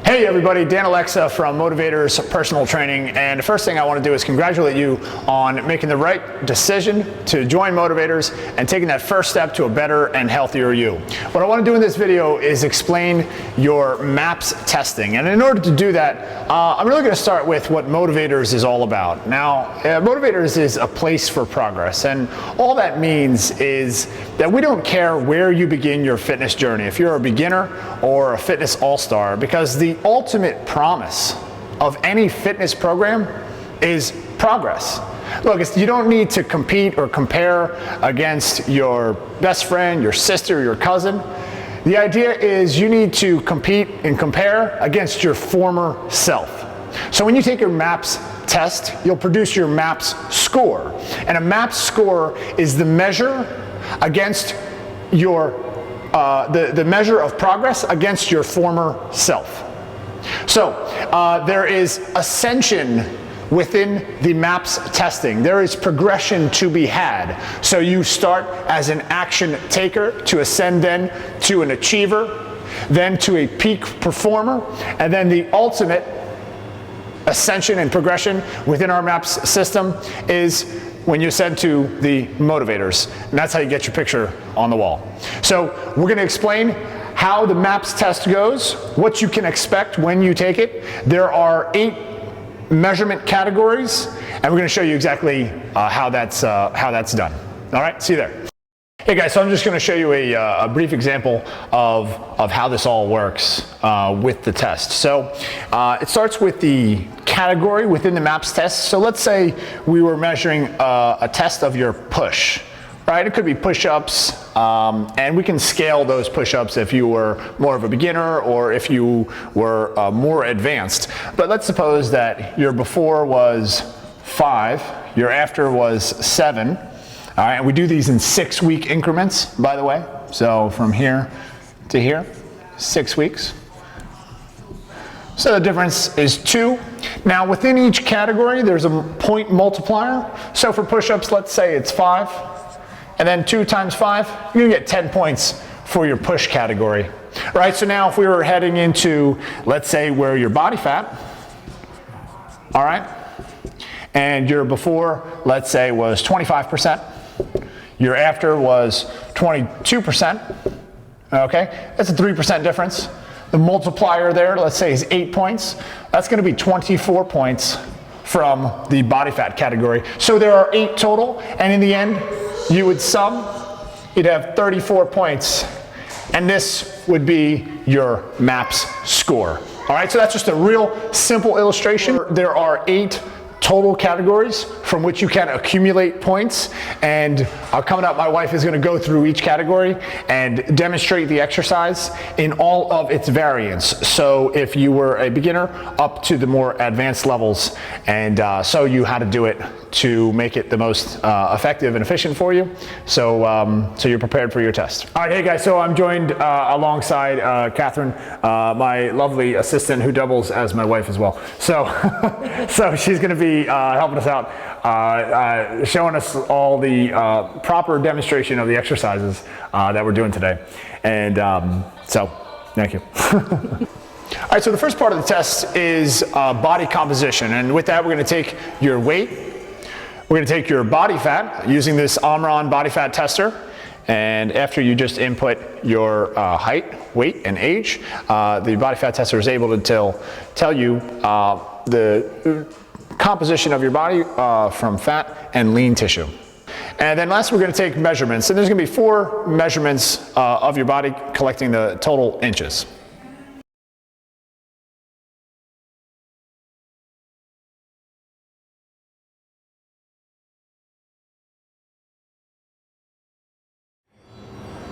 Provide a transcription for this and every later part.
Hey everybody, Dan Alexa from Motivators Personal Training, and the first thing I want to do is congratulate you on making the right decision to join Motivators and taking that first step to a better and healthier you. What I want to do in this video is explain your MAPS testing, and in order to do that, I'm really going to start with what Motivators is all about. Now, Motivators is a place for progress, and all that means is that we don't care where you begin your fitness journey, if you're a beginner or a fitness all-star, because the ultimate promise of any fitness program is progress. Look, you don't need to compete or compare against your best friend, your sister, your cousin. The idea is you need to compete and compare against your former self. So when you take your MAPS test, you'll produce your MAPS score. And a MAPS score is the measure against your the measure of progress against your former self. So there is ascension within the MAPS testing. There is progression to be had. So you start as an action taker to ascend then to an achiever, then to a peak performer, and then the ultimate ascension and progression within our MAPS system is when you ascend to the Motivators. And that's how you get your picture on the wall. So we're going to explain how the MAPS test goes, what you can expect when you take it. There are 8 measurement categories, and we're going to show you exactly how that's done. All right, see you there. Hey guys, so I'm just going to show you a brief example of how this all works with the test. So it starts with the category within the MAPS test. So let's say we were measuring a test of your push. Right, it could be push-ups, and we can scale those push-ups if you were more of a beginner or if you were more advanced. But let's suppose that your before was 5, your after was 7. All right, and we do these in 6-week increments, by the way. So from here to here, 6 weeks. So the difference is 2. Now within each category, there's a point multiplier. So for push-ups, let's say it's 5. And then 2 times 5, you're gonna get 10 points for your push category. All right, so now if we were heading into, let's say, where your body fat, all right, and your before, let's say, was 25%, your after was 22%, okay, that's a 3% difference. The multiplier there, let's say, is 8 points. That's gonna be 24 points from the body fat category. So there are 8 total, and in the end, you would sum, you'd have 34 points, and this would be your MAPS score. All right, so that's just a real simple illustration. There are 8 total categories from which you can accumulate points, and coming up, my wife is going to go through each category and demonstrate the exercise in all of its variants. So if you were a beginner up to the more advanced levels, and show you how to do it to make it the most effective and efficient for you, so you're prepared for your test. All right, hey guys, so I'm joined alongside Catherine, my lovely assistant who doubles as my wife as well. So, so she's going to be helping us out, showing us all the proper demonstration of the exercises that we're doing today. And so, thank you. All right, so the first part of the test is body composition. And with that, we're going to take your weight. We're going to take your body fat using this Omron body fat tester. And after you just input your height, weight, and age, the body fat tester is able to tell you the composition of your body from fat and lean tissue. And then last, we're going to take measurements. And there's going to be 4 measurements of your body collecting the total inches.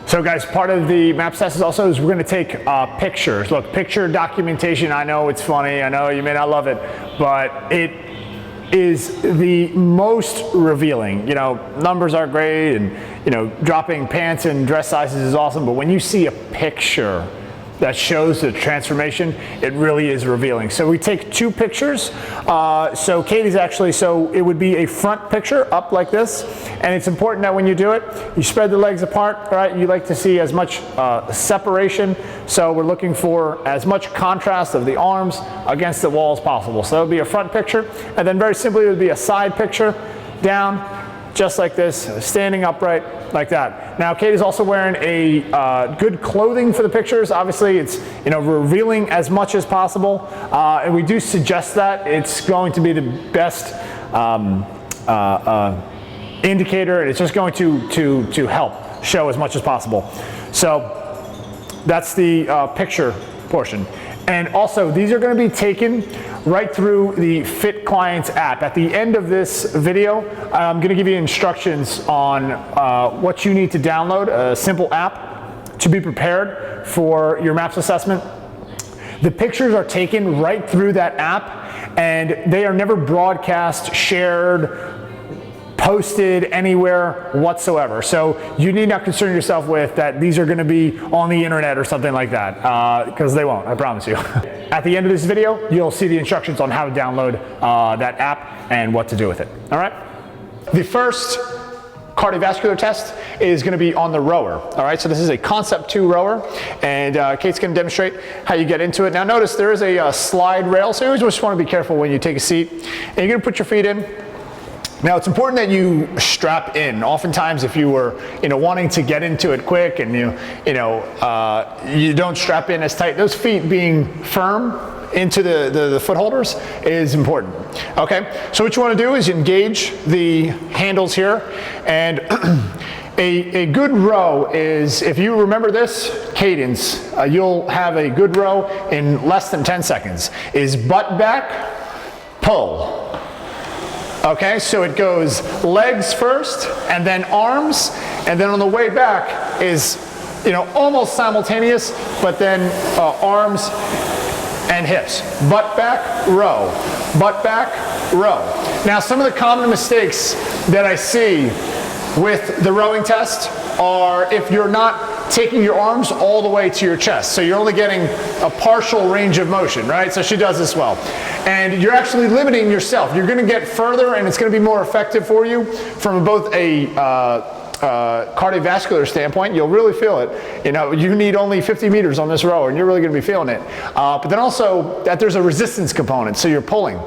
So guys, part of the MAPS test is also we're going to take pictures. Look, picture documentation, I know it's funny, I know you may not love it, but it is the most revealing. You know, numbers are great, and you know, dropping pants and dress sizes is awesome, but when you see a picture that shows the transformation, it really is revealing. So we take 2 pictures. So Katie's actually, so it would be a front picture up like this, and it's important that when you do it, you spread the legs apart, right? You like to see as much separation, so we're looking for as much contrast of the arms against the wall as possible. So it would be a front picture, and then very simply it would be a side picture down, just like this, standing upright like that. Now Katie's also wearing a good clothing for the pictures. Obviously it's, you know, revealing as much as possible, and we do suggest that. It's going to be the best indicator, and it's just going to help show as much as possible. So that's the picture portion. And also, these are going to be taken right through the Fit Clients app. At the end of this video, I'm going to give you instructions on what you need to download, a simple app to be prepared for your MAPS assessment. The pictures are taken right through that app, and they are never broadcast, shared, posted anywhere whatsoever. So you need not concern yourself with that these are going to be on the internet or something like that, because they won't, I promise you. At the end of this video, you'll see the instructions on how to download that app and what to do with it. All right? The first cardiovascular test is going to be on the rower. All right, so this is a Concept 2 rower, and Kate's going to demonstrate how you get into it. Now notice there is a slide rail, so you always just want to be careful when you take a seat. And you're going to put your feet in. Now it's important that you strap in. Oftentimes, if you were, wanting to get into it quick and you don't strap in as tight, those feet being firm into the foot holders is important. Okay, so what you want to do is engage the handles here, and a good row is, if you remember this cadence, you'll have a good row in less than 10 seconds. Is butt back, pull. Okay, so it goes legs first, and then arms, and then on the way back is, almost simultaneous, but then arms and hips. Butt back, row. Butt back, row. Now, some of the common mistakes that I see with the rowing test are if you're not taking your arms all the way to your chest. So you're only getting a partial range of motion, right? So she does this well. And you're actually limiting yourself. You're going to get further, and it's going to be more effective for you from both a cardiovascular standpoint. You'll really feel it. You need only 50 meters on this rower, and you're really going to be feeling it. But then also that there's a resistance component, so you're pulling.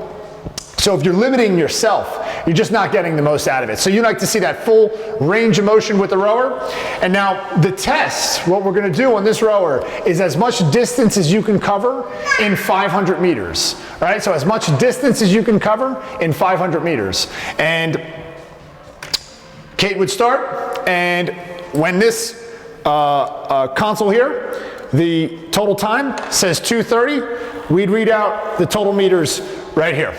So if you're limiting yourself, you're just not getting the most out of it. So you like to see that full range of motion with the rower. And now the test, what we're going to do on this rower is as much distance as you can cover in 500 meters. Right? So as much distance as you can cover in 500 meters. And Kate would start, and when this console here, the total time says 2:30, we'd read out the total meters right here.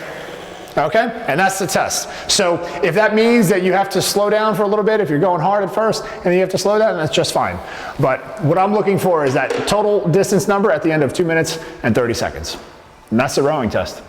Okay, and that's the test. So if that means that you have to slow down for a little bit, if you're going hard at first and then you have to slow down, that's just fine. But what I'm looking for is that total distance number at the end of 2 minutes and 30 seconds. And that's the rowing test.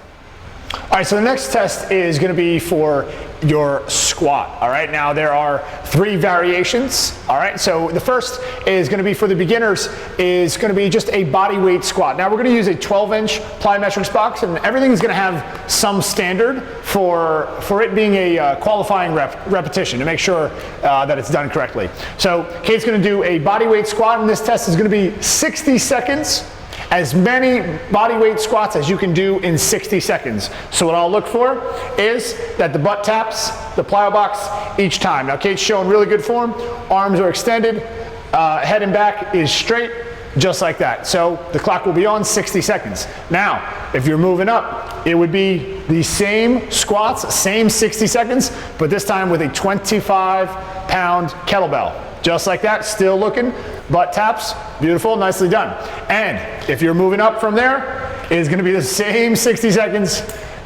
All right, so the next test is going to be for your squat. All right, now there are 3 variations. All right, so the first is going to be for the beginners, is going to be just a body weight squat. Now we're going to use a 12-inch plyometrics box, and everything's going to have some standard for it being a qualifying repetition to make sure that it's done correctly. So Kate's going to do a body weight squat, and this test is going to be 60 seconds. As many body weight squats as you can do in 60 seconds. So what I'll look for is that the butt taps the plyo box each time. Now Kate's showing really good form. Arms are extended, head and back is straight, just like that. So the clock will be on 60 seconds. Now, if you're moving up, it would be the same squats, same 60 seconds, but this time with a 25-pound kettlebell. Just like that, still looking, butt taps, beautiful, nicely done. And if you're moving up from there, it's gonna be the same 60 seconds,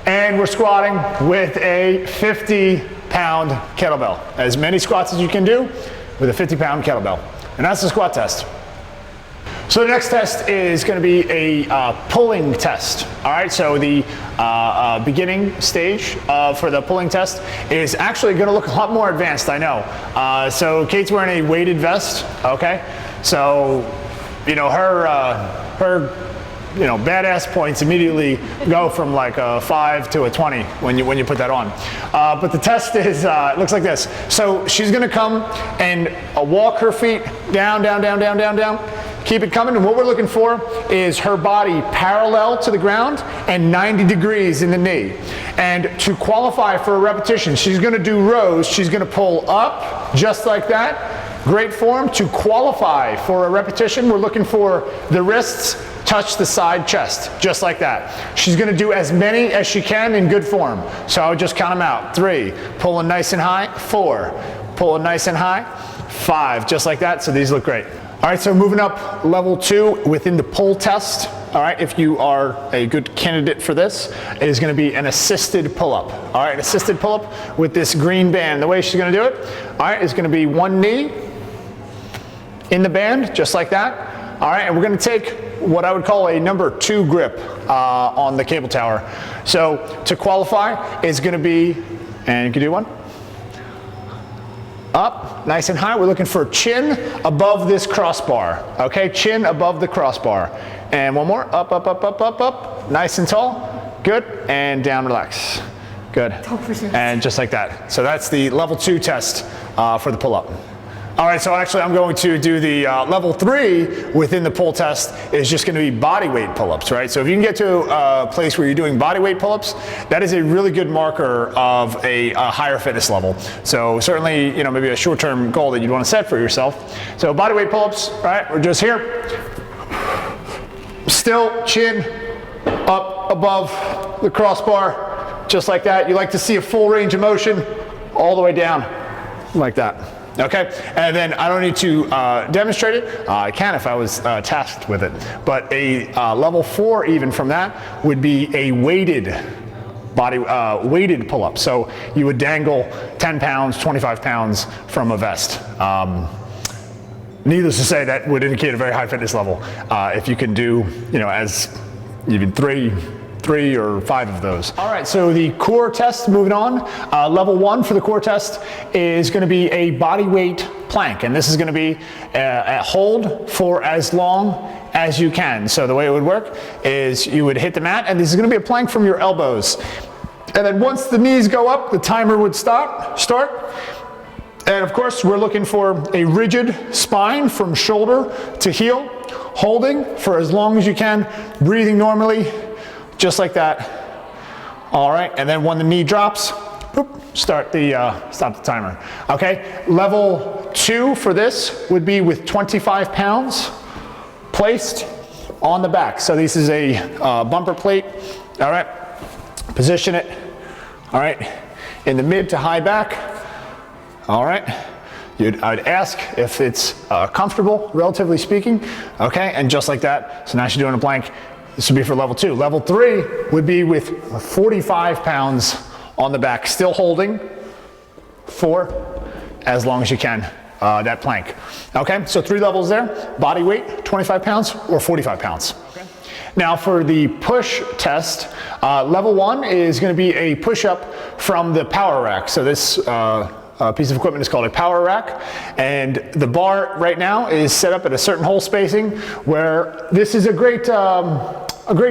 and we're squatting with a 50-pound kettlebell. As many squats as you can do with a 50-pound kettlebell. And that's the squat test. So the next test is going to be a pulling test. All right, so the beginning stage for the pulling test is actually going to look a lot more advanced, I know. So Kate's wearing a weighted vest, okay? So, her her badass points immediately go from like a 5 to a 20 when you put that on. But the test is, it looks like this. So she's gonna come and walk her feet down, down, down, down, down, down. Keep it coming, and what we're looking for is her body parallel to the ground and 90 degrees in the knee. And to qualify for a repetition, she's gonna do rows. She's gonna pull up just like that. Great form. To qualify for a repetition, we're looking for the wrists touch the side chest, just like that. She's gonna do as many as she can in good form. So I would just count them out. 3, pulling nice and high. 4, pulling nice and high. 5, just like that. So these look great. All right, so moving up level 2 within the pull test. All right, if you are a good candidate for this, it is gonna be an assisted pull-up. All right, assisted pull-up with this green band. The way she's gonna do it, all right, is gonna be one knee in the band, just like that. All right, and we're gonna take what I would call a number 2 grip on the cable tower. So to qualify is gonna be, and you can do one, up, nice and high. We're looking for chin above this crossbar, okay? Chin above the crossbar. And one more, up, up, up, up, up, up, nice and tall, good, and down, relax, good. And just like that. So that's the level 2 test for the pull-up. All right, so actually I'm going to do the level 3 within the pull test is just gonna be body weight pull-ups, right? So if you can get to a place where you're doing body weight pull-ups, that is a really good marker of a higher fitness level. So certainly, maybe a short-term goal that you'd wanna set for yourself. So body weight pull-ups, right? We're just here. Still, chin up above the crossbar, just like that. You like to see a full range of motion all the way down, like that. Okay, and then I don't need to demonstrate it. I can if I was tasked with it. But a level 4 even from that would be a weighted weighted pull-up. So you would dangle 10 pounds, 25 pounds from a vest. Needless to say, that would indicate a very high fitness level. If you can do, as even 3 or 5 of those. All right, so the core test, moving on. Level 1 for the core test is gonna be a body weight plank, and this is gonna be a hold for as long as you can. So the way it would work is you would hit the mat, and this is gonna be a plank from your elbows. And then once the knees go up, the timer would start. And of course, we're looking for a rigid spine from shoulder to heel, holding for as long as you can, breathing normally, just like that. All right, and then when the knee drops, stop the timer. Okay, level 2 for this would be with 25 pounds placed on the back. So this is a bumper plate. All right, position it. All right, in the mid to high back. All right, I'd ask if it's comfortable, relatively speaking. Okay, and just like that. So now she's doing a plank. This would be for level 2. Level 3 would be with 45 pounds on the back, still holding for as long as you can, that plank. Okay, so 3 levels there. Body weight, 25 pounds or 45 pounds. Okay. Now for the push test, level 1 is gonna be a push-up from the power rack. So this piece of equipment is called a power rack, and the bar right now is set up at a certain hole spacing where this is a great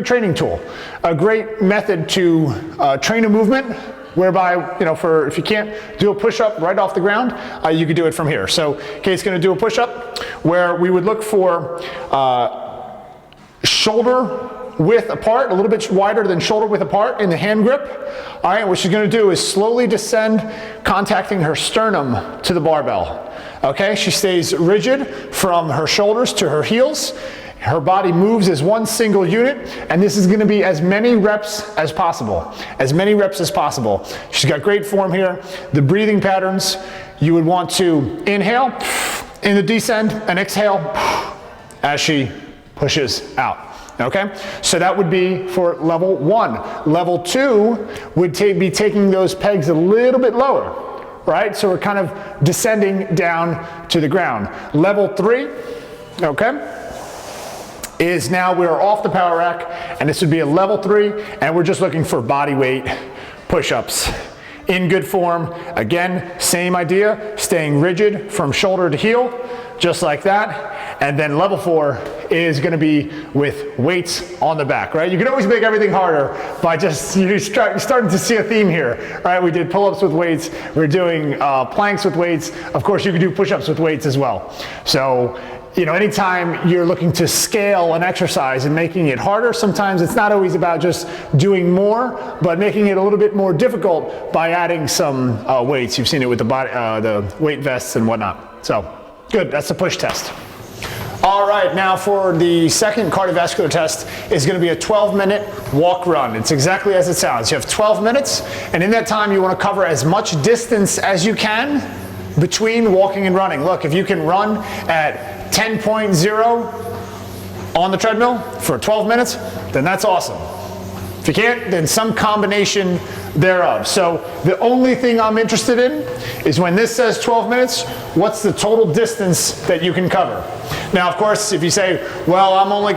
training tool, a great method to train a movement whereby, if you can't do a push-up right off the ground, you could do it from here. So Kate's gonna do a push-up where we would look for shoulder width apart, a little bit wider than shoulder width apart in the hand grip. All right, what she's gonna do is slowly descend, contacting her sternum to the barbell. Okay, she stays rigid from her shoulders to her heels. Her body moves as one single unit, and this is gonna be as many reps as possible. As many reps as possible. She's got great form here. The breathing patterns, you would want to inhale in the descend and exhale as she pushes out. Okay, so that would be for level 1. Level 2 would be taking those pegs a little bit lower, right? So we're kind of descending down to the ground. Level 3, okay, is now we're off the power rack, and this would be a level 3, and we're just looking for body weight push-ups in good form. Again, same idea, staying rigid from shoulder to heel, just like that. And then level 4 is going to be with weights on the back, right? You can always make everything harder by just, you're starting to see a theme here, right? We did pull-ups with weights. We're doing planks with weights. Of course, you can do push-ups with weights as well. So, you know, anytime you're looking to scale an exercise and making it harder, sometimes it's not always about just doing more, but making it a little bit more difficult by adding some weights. You've seen it with the weight vests and whatnot. So, good, that's the push test. All right, now for the second cardiovascular test is going to be a 12-minute walk run. It's exactly as it sounds. You have 12 minutes, and in that time you want to cover as much distance as you can between walking and running. Look, if you can run at 10.0 on the treadmill for 12 minutes, then that's awesome. If you can't, then some combination thereof. So the only thing I'm interested in is when this says 12 minutes, what's the total distance that you can cover? Now, of course, if you say, well, I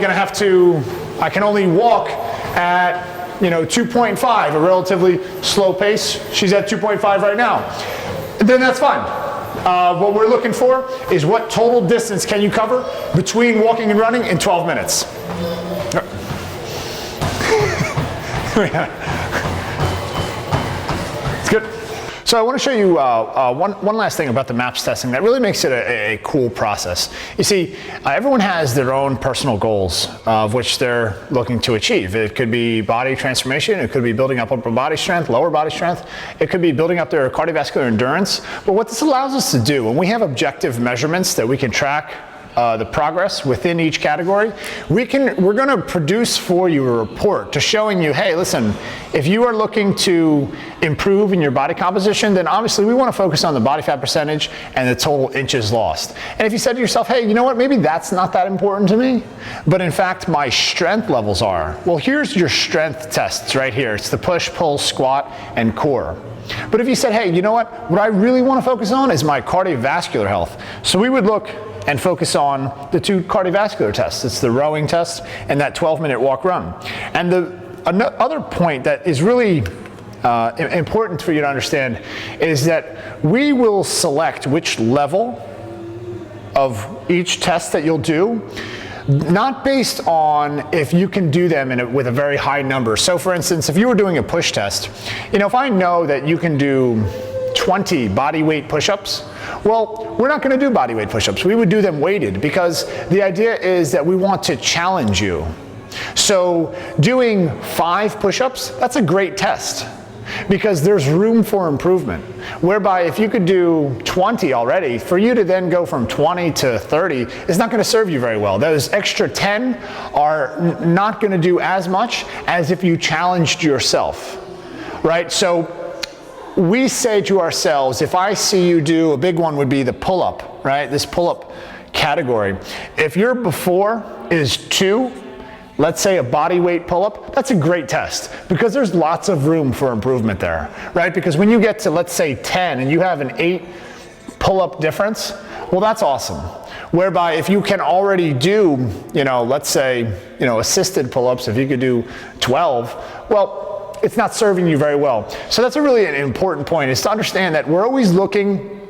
can only walk at, 2.5, a relatively slow pace. She's at 2.5 right now. Then that's fine. What we're looking for is what total distance can you cover between walking and running in 12 minutes. It's good. So I want to show you one last thing about the MAPS testing that really makes it a cool process. You see, everyone has their own personal goals of which they're looking to achieve. It could be body transformation, it could be building up upper body strength, lower body strength, it could be building up their cardiovascular endurance. But what this allows us to do, when we have objective measurements that we can track the progress within each category, we're going to produce for you a report to showing you, hey, listen, if you are looking to improve in your body composition, then obviously we want to focus on the body fat percentage and the total inches lost. And if you said to yourself, hey, you know what, maybe that's not that important to me, but in fact my strength levels are, well, here's your strength tests right here. It's the push, pull, squat, and core. But if you said, hey, you know what I really want to focus on is my cardiovascular health. So we would look and focus on the 2 cardiovascular tests. It's the rowing test and that 12-minute walk run. And the other point that is really important for you to understand is that we will select which level of each test that you'll do, not based on if you can do them with a very high number. So for instance, if you were doing a push test, if I know that you can do 20 body weight push-ups, well, we're not going to do body weight push-ups. We would do them weighted because the idea is that we want to challenge you. So doing 5 push-ups, that's a great test because there's room for improvement. Whereby if you could do 20 already, for you to then go from 20 to 30 is not going to serve you very well. Those extra 10 are not going to do as much as if you challenged yourself, right? So we say to ourselves, if I see you do, a big one would be the pull-up, right? This pull-up category. If your before is 2, let's say a body weight pull-up, that's a great test because there's lots of room for improvement there, right? Because when you get to, let's say 10 and you have an 8 pull-up difference, well, that's awesome. Whereby if you can already do, let's say, assisted pull-ups, if you could do 12, well, it's not serving you very well. So that's an important point, is to understand that we're always looking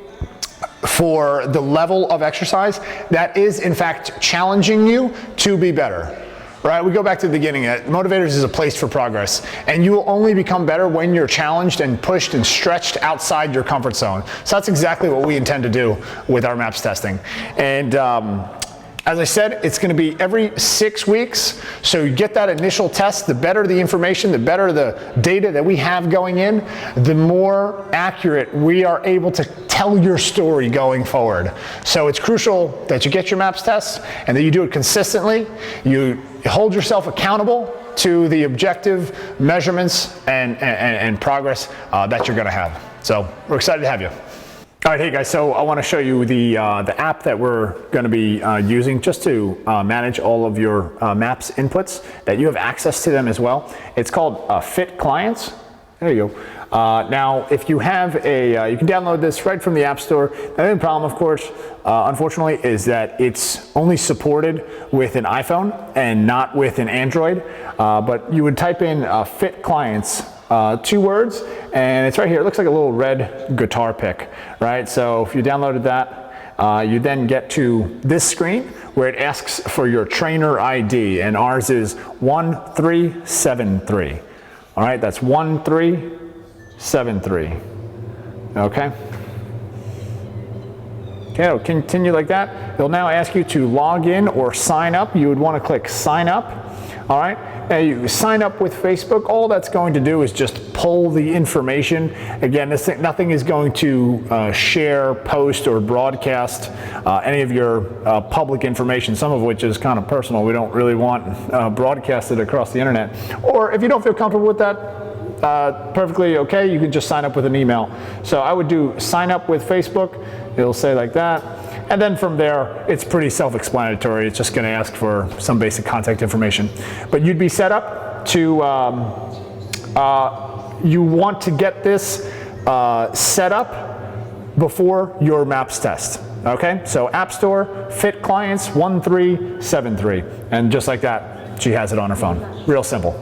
for the level of exercise that is in fact challenging you to be better. Right? We go back to the beginning. Motivators is a place for progress, and you will only become better when you're challenged and pushed and stretched outside your comfort zone. So that's exactly what we intend to do with our MAPS testing. And as I said, it's going to be every 6 weeks. So you get that initial test, the better the information, the better the data that we have going in, the more accurate we are able to tell your story going forward. So it's crucial that you get your MAPS tests and that you do it consistently. You hold yourself accountable to the objective measurements and progress that you're going to have. So we're excited to have you. All right, hey guys, so I want to show you the app that we're going to be using just to manage all of your MAPS inputs, that you have access to them as well. It's called Fit Clients. There you go. Now, if you have you can download this right from the App Store. The only problem, of course, unfortunately, is that it's only supported with an iPhone and not with an Android. But you would type in Fit Clients, 2 words, and it's right here. It looks like a little red guitar pick, right? So if you downloaded that, you then get to this screen where it asks for your trainer ID, and ours is 1373. All right, that's 1373. Okay. Okay, it'll continue like that. It'll now ask you to log in or sign up. You would want to click sign up. All right. Now you sign up with Facebook. All that's going to do is just pull the information. Again, nothing is going to share, post, or broadcast any of your public information, some of which is kind of personal. We don't really want broadcasted across the internet. Or if you don't feel comfortable with that, perfectly okay, you can just sign up with an email. So I would do sign up with Facebook. It'll say like that. And then from there, it's pretty self-explanatory. It's just going to ask for some basic contact information. But you'd be set up to, you want to get this set up before your MAPS test. Okay, so App Store, Fit Clients 1373. And just like that, she has it on her phone. Real simple.